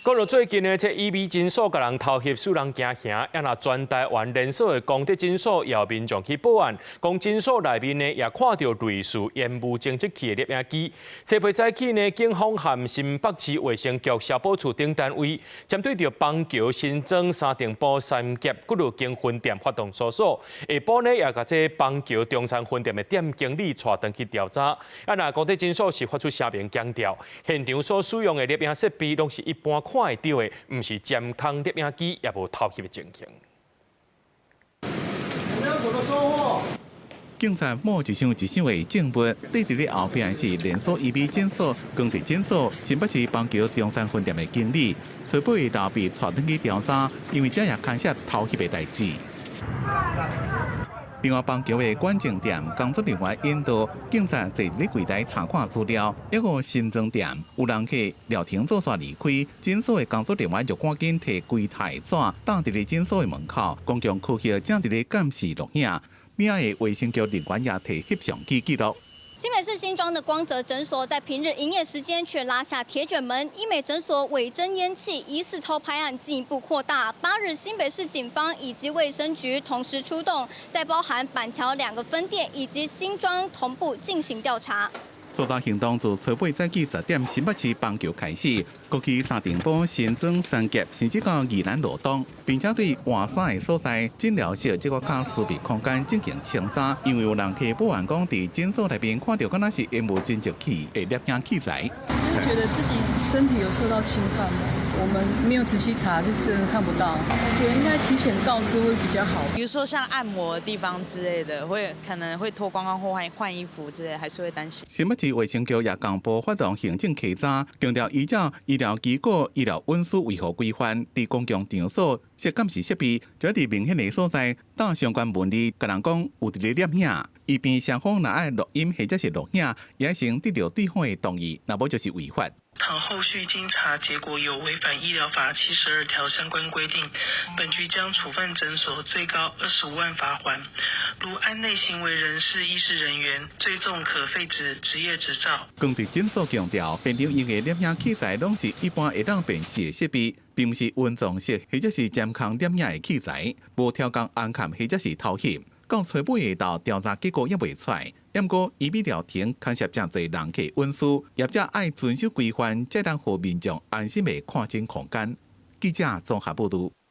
講到最近呢，這EV診所甲人偷襲，數人驚嚇，也若全台灣連鎖的公德診所也有民眾去報案，講診所內面呢也看到類似煙霧偵測器的攝影機。這批早起呢，警方和新北市衛生局消保處等單位，針對着邦橋新莊三重埔三甲骨路間分店發動搜索。下晡呢，也甲這邦橋中山分店的店經理帶回去調查。啊，若公德診所是發出聲明強調，現場所使用的攝影設備攏是一般看會到的，唔是監控攝影機，也無偷襲的情形。有沒有什麼收穫？警察摸一箱的證物，對佇咧後邊是連鎖EV診所、公德診所、新北市邦橋中山分店的經理，隨後老被帶回去調查，因為這也牽涉偷襲的代誌。另外，邦橋的管證店工作人員引導警察坐佇咧櫃台查看資料，一個新莊店有人客聊天做煞離開，診所的工作人員就趕緊摕櫃台紙擋佇咧診所的門口，公共區域正佇咧監視錄影。邊仔的衛生局人員也摕翕相機記錄。新北市新莊的光澤診所在平日營業時間卻拉下鐵捲門，醫美診所偽真菸氣，疑似偷拍案進一步擴大。8日，新北市警方以及衛生局同時出動，在包含板橋2個分店以及新莊同步進行調查。搜查行動自初八早起10點新北市邦橋開始，過去三重埔新莊三甲，甚至到宜蘭羅東，並且對換衫的所在、診療室這個較私密空間進行清查，因為有人客報案講，在診所內邊看到敢若是煙霧偵測器的攝影器材。覺得自己身體有受到侵犯嗎？我們沒有仔細查，是真的看不到。我覺得應該提前告知會比較好。比如說像按摩的地方之類的，可能會脫光光或換衣服之類的，還是會擔心。新北市衛生局也公布發動行政稽查，強調依照醫療機構醫療運輸維護規範，在公共場所設監視設備，就在明顯的所在，當相關文字甲人講有佇咧攝影，以便雙方若愛錄音或者是錄影，也先得到對方的同意，若無就是違法。倘後續經查結果有違反醫療法72條相關規定，本局將處分診所最高25萬罰鍰。如案內行為人是醫事人員，最重可廢止職業執照。公德診所強調，現場用的攝影器材攏是一般會當辨識的設備，並不是溫狀式或者是監控攝影的器材，無挑工暗砍或者是偷襲。到初八下晝調查結果也未出來，不過醫美療程牽涉真濟人客運輸，業者愛遵守規範，才能讓民眾安心的看診空間。記者綜合報道。